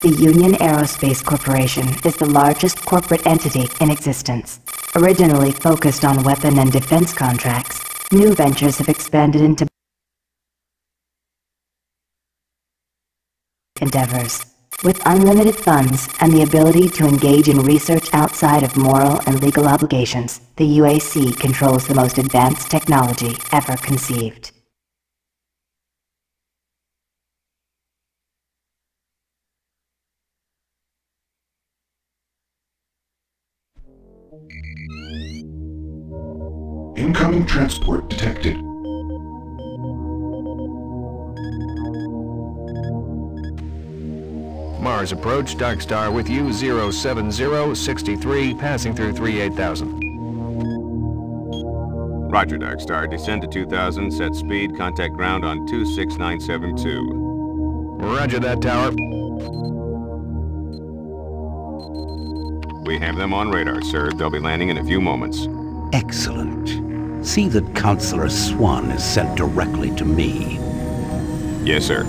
The Union Aerospace Corporation is the largest corporate entity in existence. Originally focused on weapon and defense contracts, new ventures have expanded into endeavors. With unlimited funds and the ability to engage in research outside of moral and legal obligations, the UAC controls the most advanced technology ever conceived. Incoming transport detected. Mars approach, Dark Star with you, 07063, passing through 38,000. Roger, Dark Star. Descend to 2000, set speed, contact ground on 26972. Roger that, Tower. We have them on radar, sir. They'll be landing in a few moments. Excellent. See that Counselor Swan is sent directly to me. Yes, sir.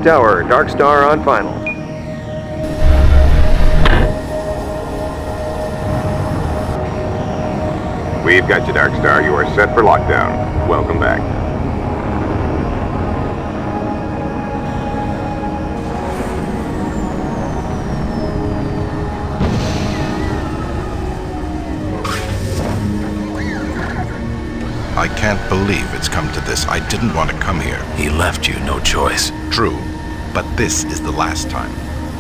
Tower, Dark Star on final. We've got you, Dark Star. You are set for lockdown. Welcome back. I can't believe it's come to this. I didn't want to come here. He left you no choice. True, but this is the last time.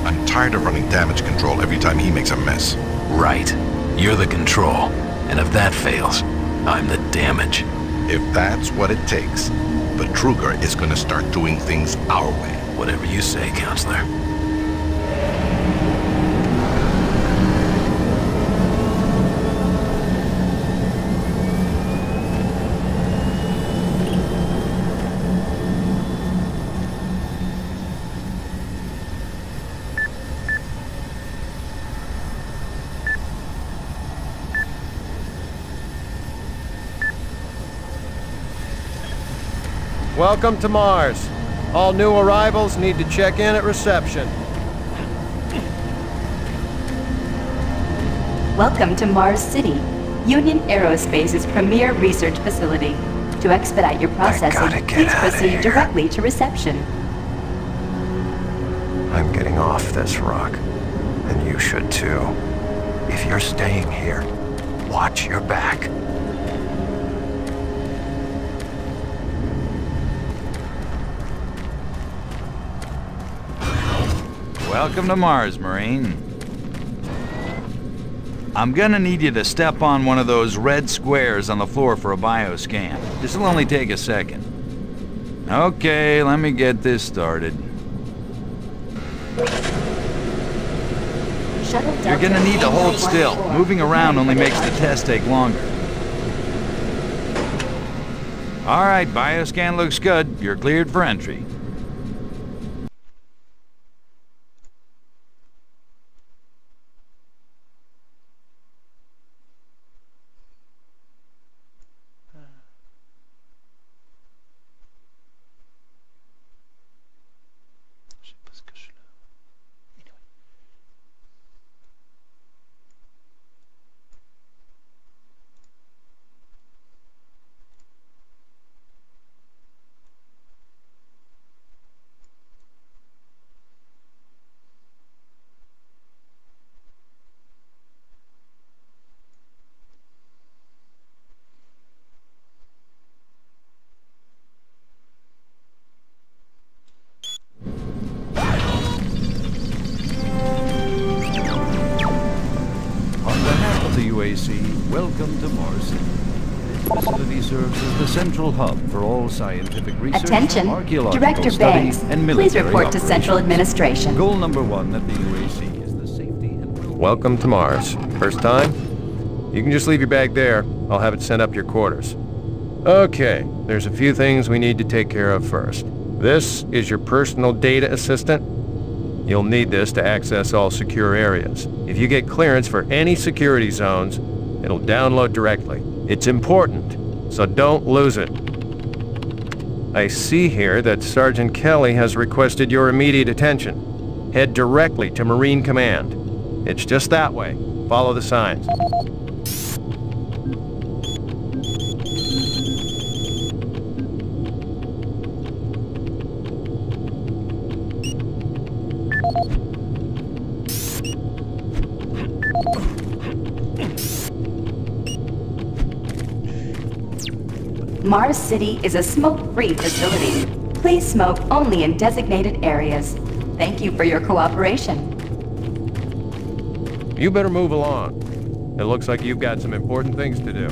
I'm tired of running damage control every time he makes a mess. Right. You're the control, and if that fails, I'm the damage. If that's what it takes, but Truger is gonna start doing things our way. Whatever you say, Counselor. Welcome to Mars. All new arrivals need to check in at reception. Welcome to Mars City, Union Aerospace's premier research facility. To expedite your processing, please proceed directly to reception. I'm getting off this rock. And you should too. If you're staying here, watch your back. Welcome to Mars, Marine. I'm gonna need you to step on one of those red squares on the floor for a bioscan. This'll only take a second. Okay, let me get this started. You're gonna need to hold still. Moving around only makes the test take longer. Alright, bioscan looks good. You're cleared for entry. Welcome to Mars. This facility serves as the central hub for all scientific research, Attention, archaeological Director studies, Banks, and military please report to Central operations. Administration. Goal number 1 at the UAC is the safety and... Welcome to Mars. First time? You can just leave your bag there. I'll have it sent up to your quarters. Okay, there's a few things we need to take care of first. This is your personal data assistant. You'll need this to access all secure areas. If you get clearance for any security zones, it'll download directly. It's important, so don't lose it. I see here that Sergeant Kelly has requested your immediate attention. Head directly to Marine Command. It's just that way. Follow the signs. Mars City is a smoke-free facility. Please smoke only in designated areas. Thank you for your cooperation. You better move along. It looks like you've got some important things to do.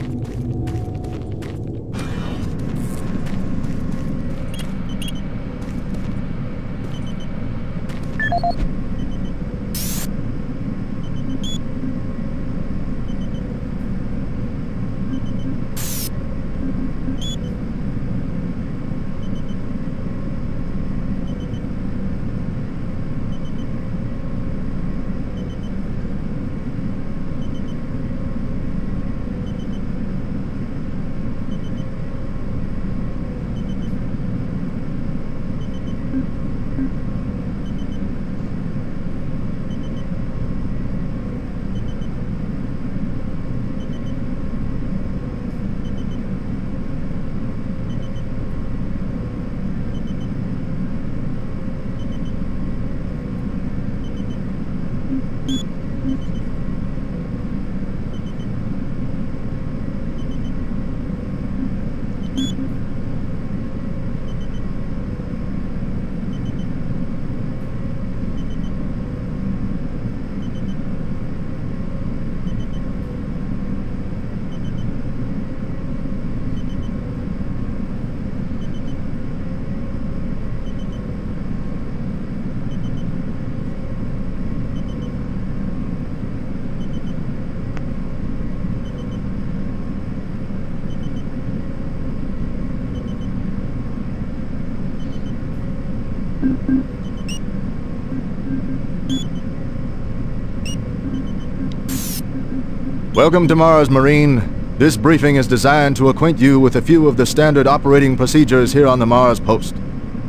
Welcome to Mars, Marine. This briefing is designed to acquaint you with a few of the standard operating procedures here on the Mars post.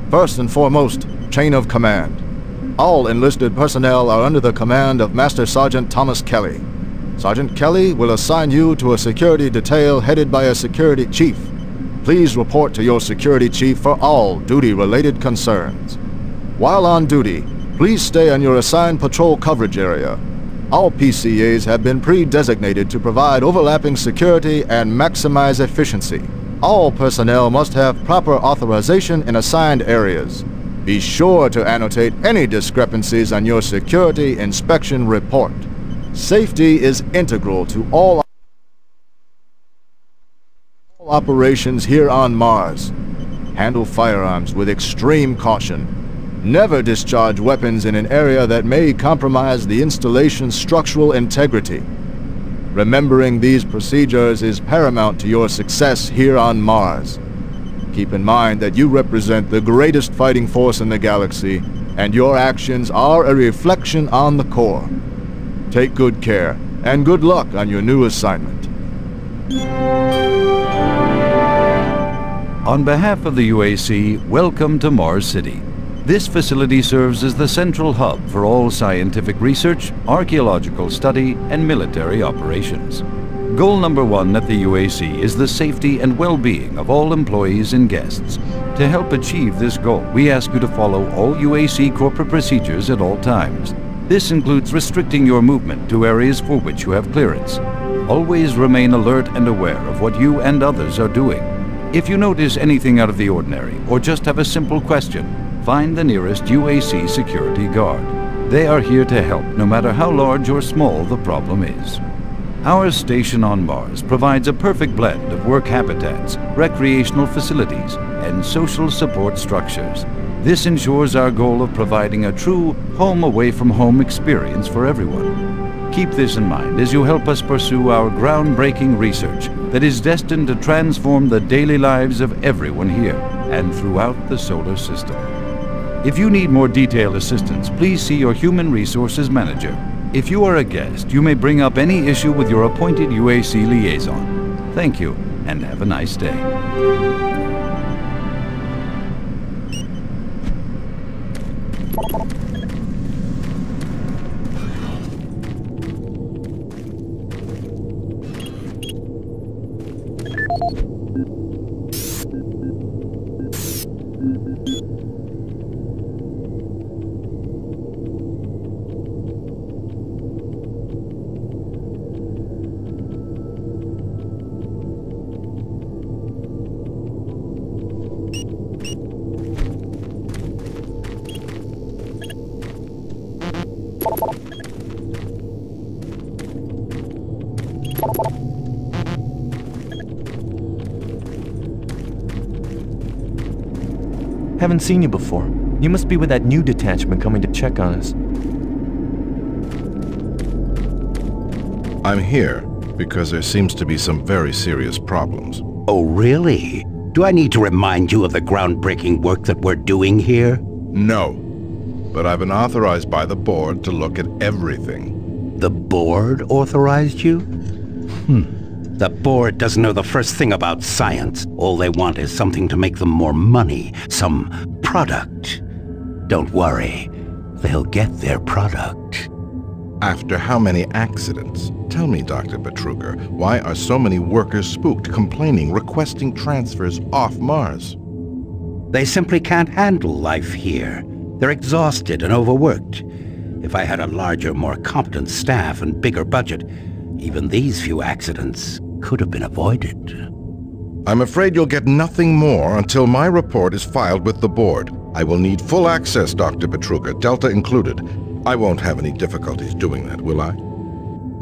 First and foremost, chain of command. All enlisted personnel are under the command of Master Sergeant Thomas Kelly. Sergeant Kelly will assign you to a security detail headed by a security chief. Please report to your security chief for all duty-related concerns. While on duty, Please stay on your assigned patrol coverage area. All PCAs have been pre-designated to provide overlapping security and maximize efficiency. All personnel must have proper authorization in assigned areas. Be sure to annotate any discrepancies on your security inspection report. Safety is integral to all operations here on Mars. Handle firearms with extreme caution. Never discharge weapons in an area that may compromise the installation's structural integrity. Remembering these procedures is paramount to your success here on Mars. Keep in mind that you represent the greatest fighting force in the galaxy, and your actions are a reflection on the Corps. Take good care, and good luck on your new assignment. On behalf of the UAC, welcome to Mars City. This facility serves as the central hub for all scientific research, archaeological study, and military operations. Goal number 1 at the UAC is the safety and well-being of all employees and guests. To help achieve this goal, we ask you to follow all UAC corporate procedures at all times. This includes restricting your movement to areas for which you have clearance. Always remain alert and aware of what you and others are doing. If you notice anything out of the ordinary, or just have a simple question, find the nearest UAC security guard. They are here to help, no matter how large or small the problem is. Our station on Mars provides a perfect blend of work habitats, recreational facilities, and social support structures. This ensures our goal of providing a true home-away-from-home experience for everyone. Keep this in mind as you help us pursue our groundbreaking research that is destined to transform the daily lives of everyone here and throughout the solar system. If you need more detailed assistance, please see your Human Resources Manager. If you are a guest, you may bring up any issue with your appointed UAC liaison. Thank you, and have a nice day. Haven't seen you before. You must be with that new detachment coming to check on us. I'm here because there seems to be some very serious problems. Oh, really? Do I need to remind you of the groundbreaking work that we're doing here? No. But I've been authorized by the board to look at everything. The board authorized you? The board doesn't know the first thing about science. All they want is something to make them more money, some product. Don't worry, they'll get their product. After how many accidents? Tell me, Dr. Betruger, why are so many workers spooked, complaining, requesting transfers off Mars? They simply can't handle life here. They're exhausted and overworked. If I had a larger, more competent staff and bigger budget, even these few accidents could have been avoided. I'm afraid you'll get nothing more until my report is filed with the board. I will need full access, Dr. Betruger, Delta included. I won't have any difficulties doing that, will I?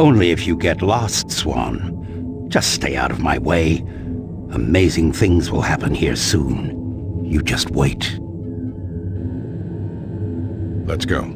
Only if you get lost, Swan. Just stay out of my way. Amazing things will happen here soon. You just wait. Let's go.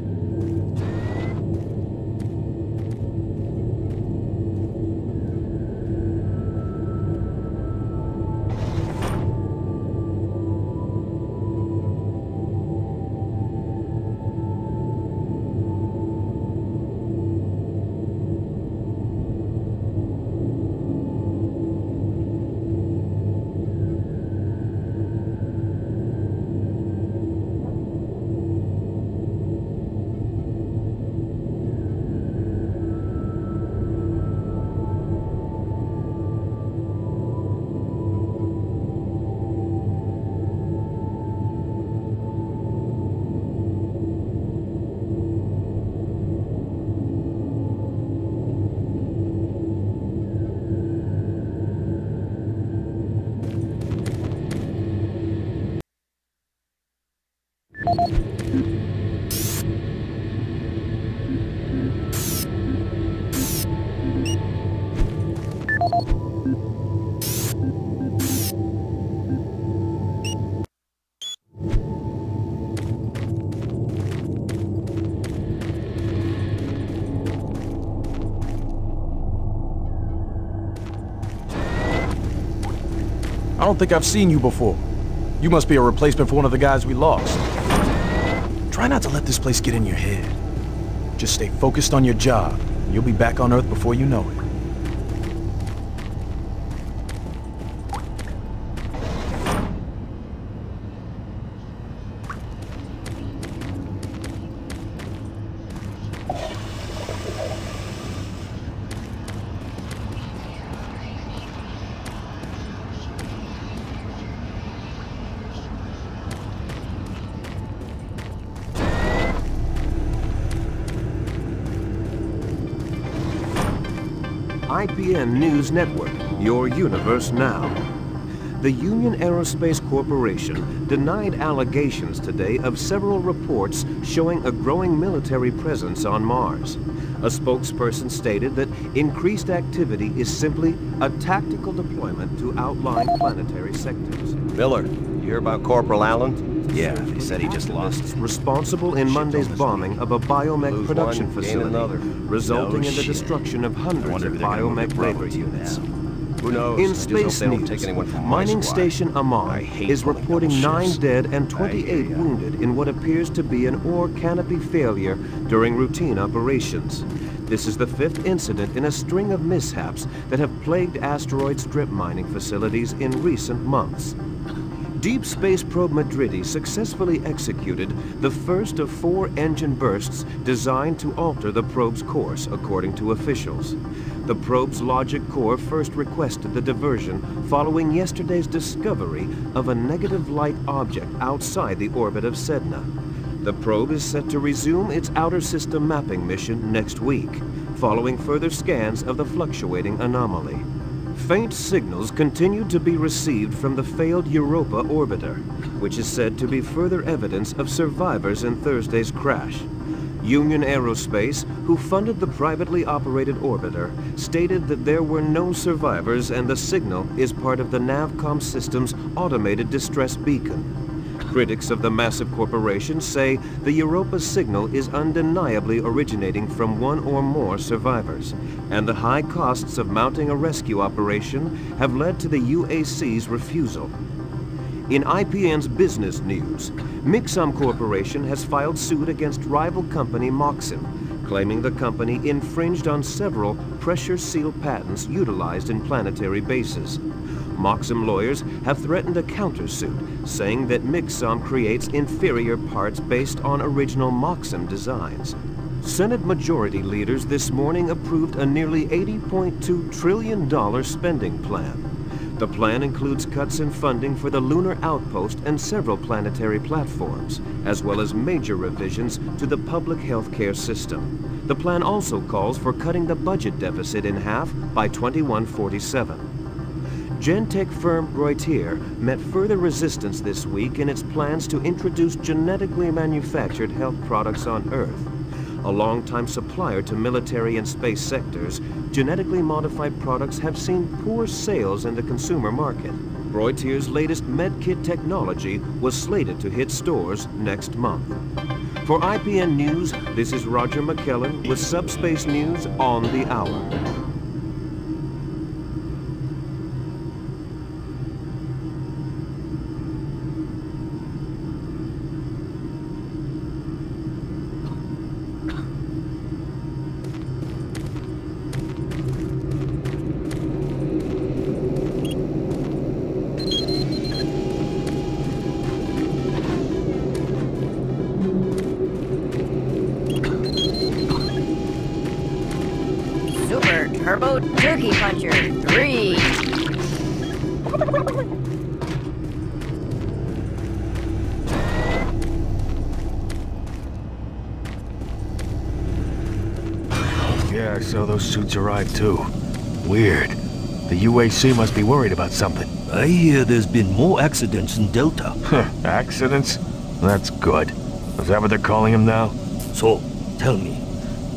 I don't think I've seen you before. You must be a replacement for one of the guys we lost. Try not to let this place get in your head. Just stay focused on your job, and you'll be back on Earth before you know it. IPN News Network, your universe now. The Union Aerospace Corporation denied allegations today of several reports showing a growing military presence on Mars. A spokesperson stated that increased activity is simply a tactical deployment to outlying planetary sectors. Miller, you hear about Corporal Allen? Yeah, they said he just lost. Responsible in Monday's bombing of a biomech production facility, resulting in the destruction of hundreds of biomech labor units. Who knows? In space news, Mining Station Amman is reporting 9 dead and 28 wounded in what appears to be an ore canopy failure during routine operations. This is the 5th incident in a string of mishaps that have plagued asteroid strip mining facilities in recent months. Deep Space Probe Madridi successfully executed the first of 4 engine bursts designed to alter the probe's course, according to officials. The probe's logic core first requested the diversion following yesterday's discovery of a negative light object outside the orbit of Sedna. The probe is set to resume its outer system mapping mission next week, following further scans of the fluctuating anomaly. Faint signals continue to be received from the failed Europa orbiter, which is said to be further evidence of survivors in Thursday's crash. Union Aerospace, who funded the privately operated orbiter, stated that there were no survivors and the signal is part of the Navcom system's automated distress beacon. Critics of the massive corporation say the Europa signal is undeniably originating from one or more survivors, and the high costs of mounting a rescue operation have led to the UAC's refusal. In IPN's business news, Mixum Corporation has filed suit against rival company Moxim, claiming the company infringed on several pressure seal patents utilized in planetary bases. Moxim lawyers have threatened a countersuit, saying that Mixum creates inferior parts based on original Moxim designs. Senate Majority leaders this morning approved a nearly $80.2 trillion spending plan. The plan includes cuts in funding for the lunar outpost and several planetary platforms, as well as major revisions to the public health care system. The plan also calls for cutting the budget deficit in half by 2147. Gentech firm Reutier met further resistance this week in its plans to introduce genetically manufactured health products on Earth. A longtime supplier to military and space sectors, genetically modified products have seen poor sales in the consumer market. Reutier's latest medkit technology was slated to hit stores next month. For IPN News, this is Roger McKellen with Subspace News on the Hour. Turbo Turkey Puncher 3. Yeah, I saw those suits arrive too. Weird. The UAC must be worried about something. I hear there's been more accidents in Delta. Accidents? That's good. Is that what they're calling them now? So, tell me,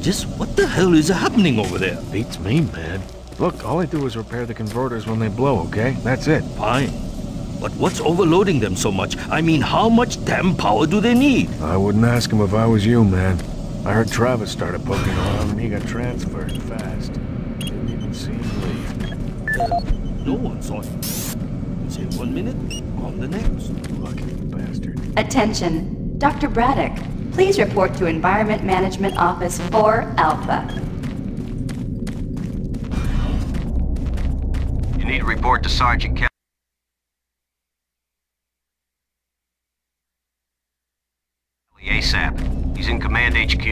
just what the hell is happening over there? Beats me, man. Look, all I do is repair the converters when they blow, okay? That's it. Fine. But what's overloading them so much? I mean, how much damn power do they need? I wouldn't ask him if I was you, man. I heard Travis started poking around and he got transferred fast. Didn't even see him leave. No one saw him. Say 1 minute, on the next. Lucky bastard. Attention. Dr. Braddock, please report to Environment Management Office 4 Alpha. You need to report to Sergeant Kelly ASAP. He's in Command HQ.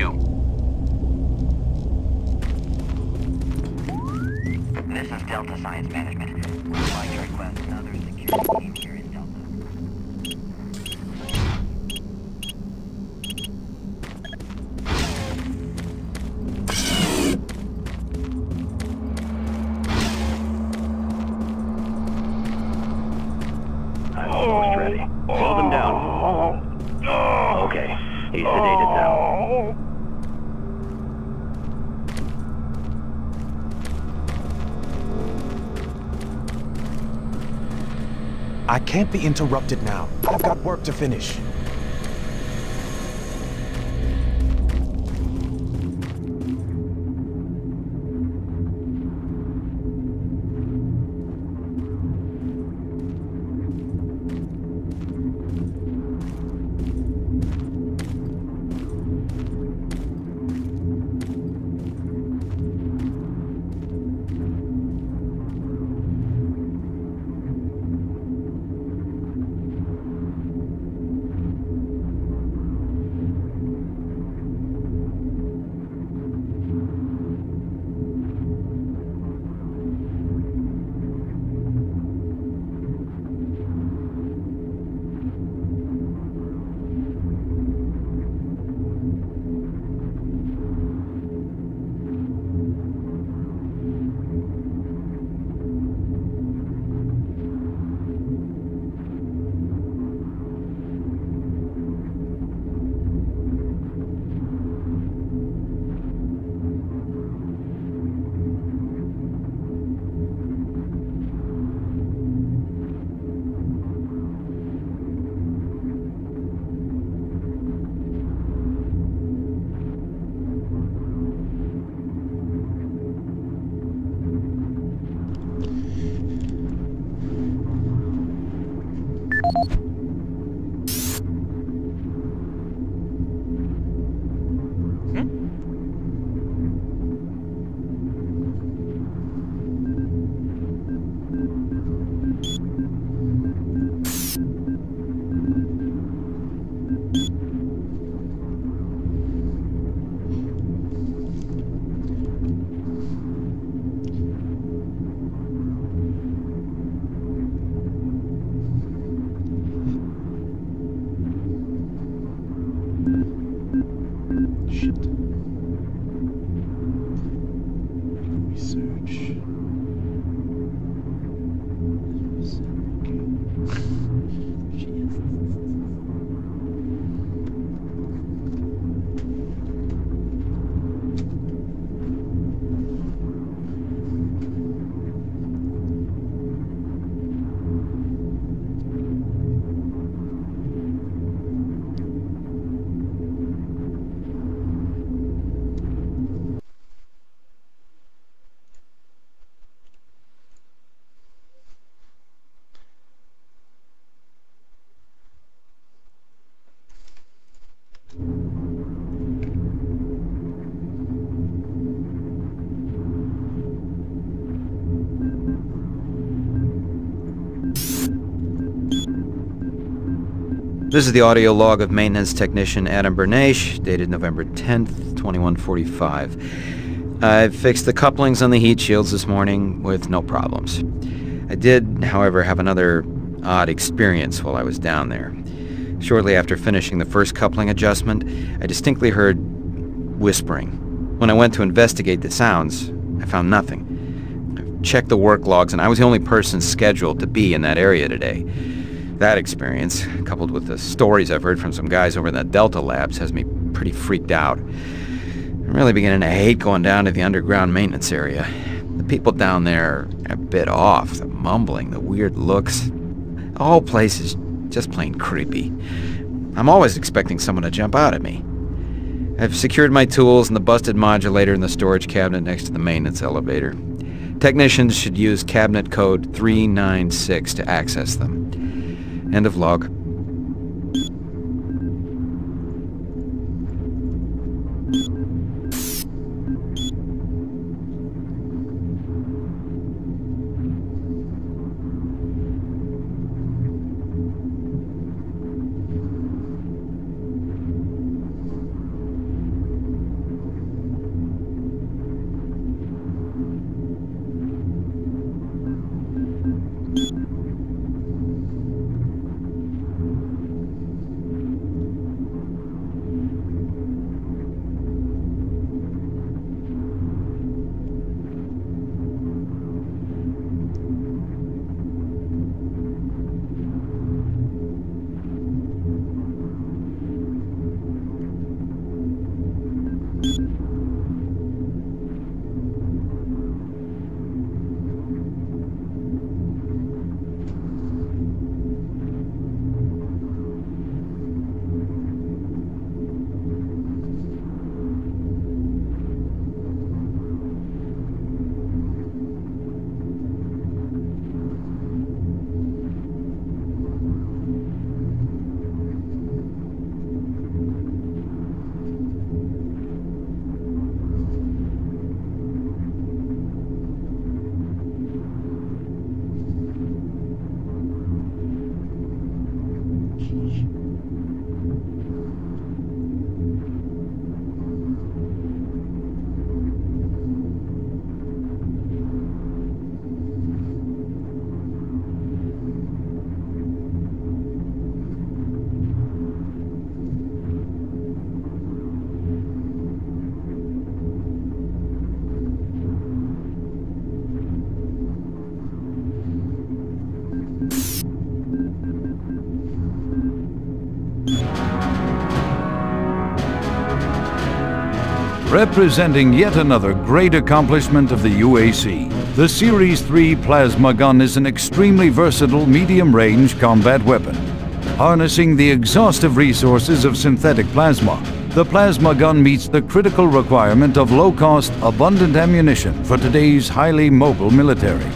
This is Delta Science Management. We'd like to request another security team here in Delta. I'm almost ready. Slow them down. Okay, he's sedated now. I can't be interrupted now. I've got work to finish. This is the audio log of maintenance technician Adam Bernache, dated November 10th, 2145. I've fixed the couplings on the heat shields this morning with no problems. I did, however, have another odd experience while I was down there. Shortly after finishing the first coupling adjustment, I distinctly heard whispering. When I went to investigate the sounds, I found nothing. I've checked the work logs, and I was the only person scheduled to be in that area today. That experience, coupled with the stories I've heard from some guys over in the Delta labs, has me pretty freaked out. I'm really beginning to hate going down to the underground maintenance area. The people down there are a bit off. The mumbling, the weird looks. The whole place is just plain creepy. I'm always expecting someone to jump out at me. I've secured my tools and the busted modulator in the storage cabinet next to the maintenance elevator. Technicians should use cabinet code 396 to access them. End of log. Representing yet another great accomplishment of the UAC, the Series 3 plasma gun is an extremely versatile medium-range combat weapon. Harnessing the exhaustive resources of synthetic plasma, the plasma gun meets the critical requirement of low-cost, abundant ammunition for today's highly mobile military.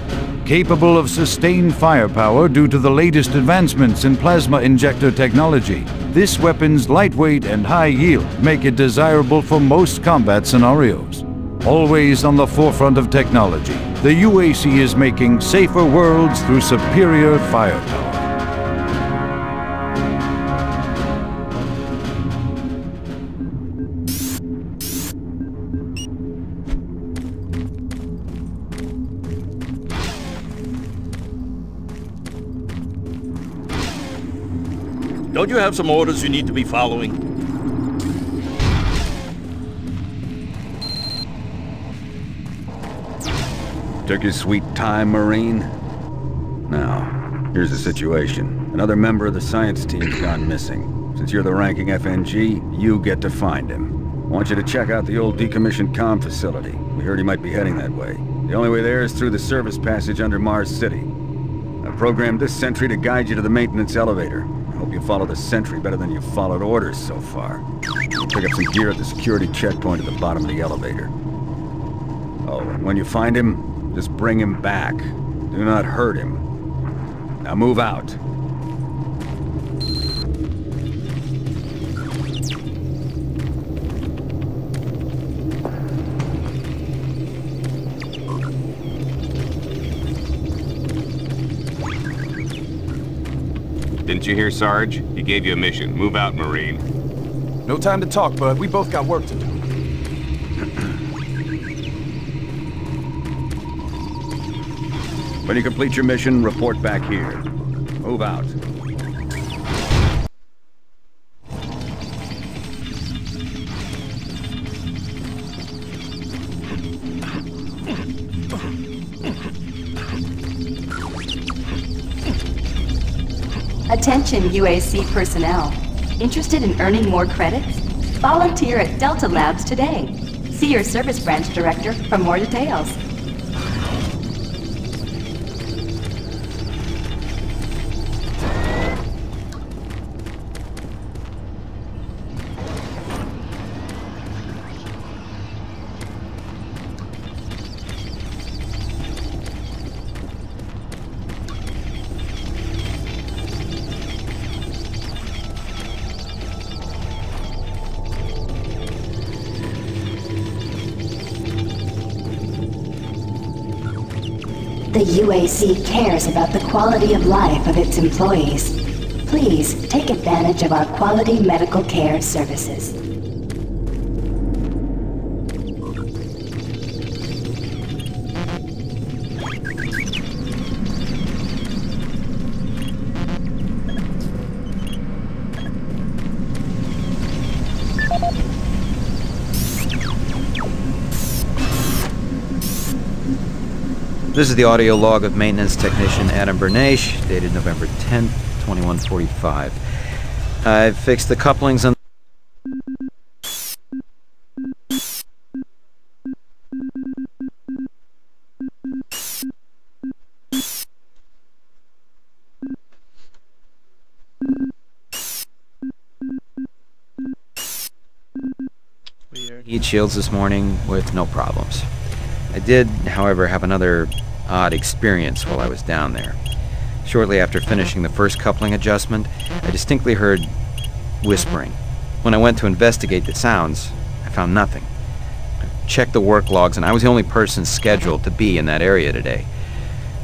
Capable of sustained firepower due to the latest advancements in plasma injector technology, this weapon's lightweight and high yield make it desirable for most combat scenarios. Always on the forefront of technology, the UAC is making safer worlds through superior firepower. Don't you have some orders you need to be following? Took your sweet time, Marine? Now, here's the situation. Another member of the science team's gone missing. Since you're the ranking FNG, you get to find him. I want you to check out the old decommissioned comm facility. We heard he might be heading that way. The only way there is through the service passage under Mars City. I've programmed this sentry to guide you to the maintenance elevator. I hope you follow the sentry better than you've followed orders so far. Pick up some gear at the security checkpoint at the bottom of the elevator. Oh, and when you find him, just bring him back. Do not hurt him. Now move out. Didn't you hear, Sarge? He gave you a mission. Move out, Marine. No time to talk, bud. We both got work to do. When you complete your mission, report back here. Move out. Attention UAC personnel. Interested in earning more credits? Volunteer at Delta Labs today. See your service branch director for more details. the UAC cares about the quality of life of its employees. Please take advantage of our quality medical care services. This is the audio log of maintenance technician Adam Bernache, dated November 10th, 2145. I've fixed the couplings on heat shields this morning with no problems. I did, however, have another odd experience while I was down there. Shortly after finishing the first coupling adjustment, I distinctly heard whispering. When I went to investigate the sounds, I found nothing. I checked the work logs, and I was the only person scheduled to be in that area today.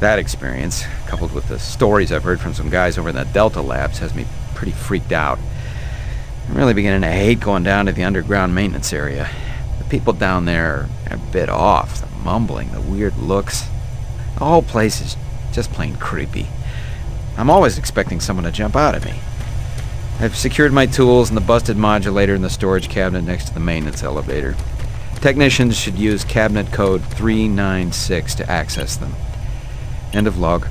That experience, coupled with the stories I've heard from some guys over in the Delta Labs, has me pretty freaked out. I'm really beginning to hate going down to the underground maintenance area. The people down there are a bit off. The mumbling, the weird looks. The whole place is just plain creepy. I'm always expecting someone to jump out at me. I've secured my tools and the busted modulator in the storage cabinet next to the maintenance elevator. Technicians should use cabinet code 396 to access them. End of log.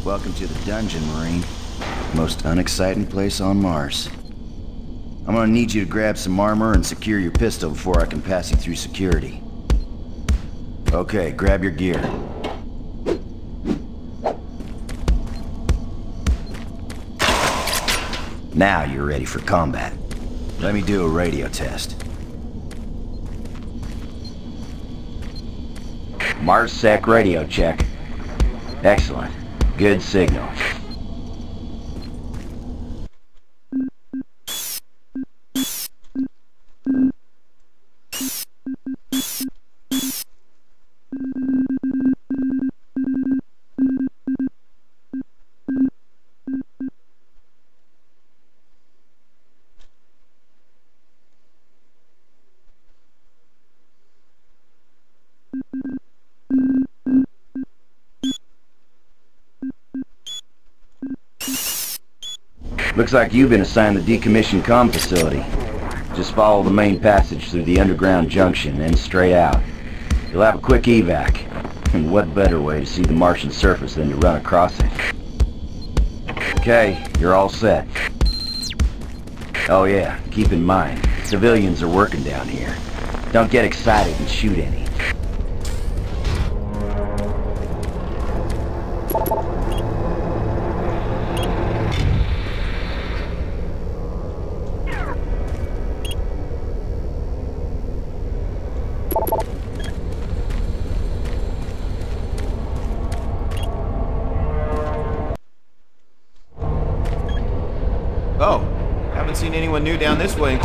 Welcome to the dungeon, Marine. Most unexciting place on Mars. I'm gonna need you to grab some armor and secure your pistol before I can pass you through security. Okay, grab your gear. Now you're ready for combat. Let me do a radio test. MarsSec radio check. Excellent. Good signal. Looks like you've been assigned the decommissioned comm facility. Just follow the main passage through the underground junction and straight out. You'll have a quick evac. And what better way to see the Martian surface than to run across it? Okay, you're all set. Oh yeah, keep in mind, civilians are working down here. Don't get excited and shoot any. Oh, haven't seen anyone new down this way.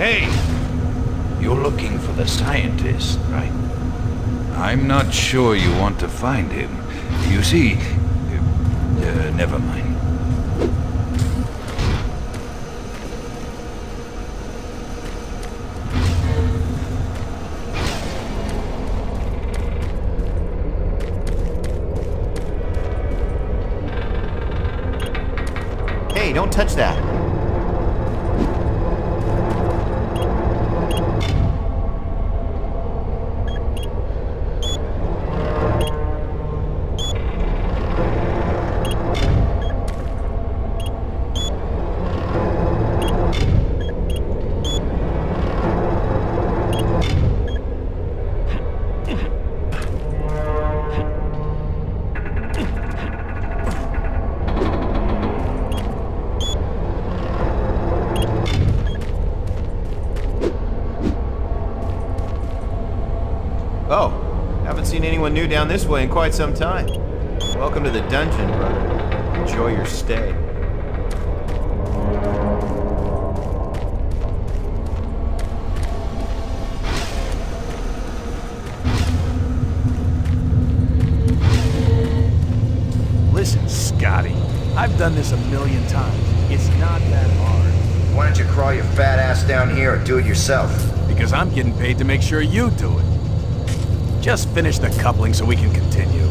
Hey! You're looking for the scientist, right? I'm not sure you want to find him. You see... never mind. Hey, don't touch that. Oh, haven't seen anyone new down this way in quite some time. Welcome to the dungeon, brother. Enjoy your stay. Listen, Scotty, I've done this a million times. It's not that hard. Why don't you crawl your fat ass down here or do it yourself? Because I'm getting paid to make sure you do it. Just finish the coupling so we can continue.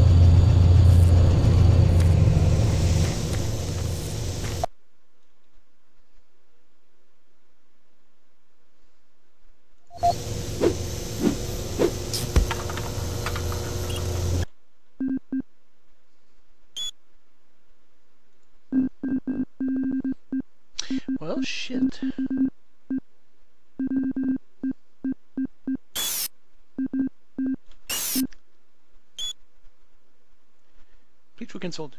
Well, shit. Please consult.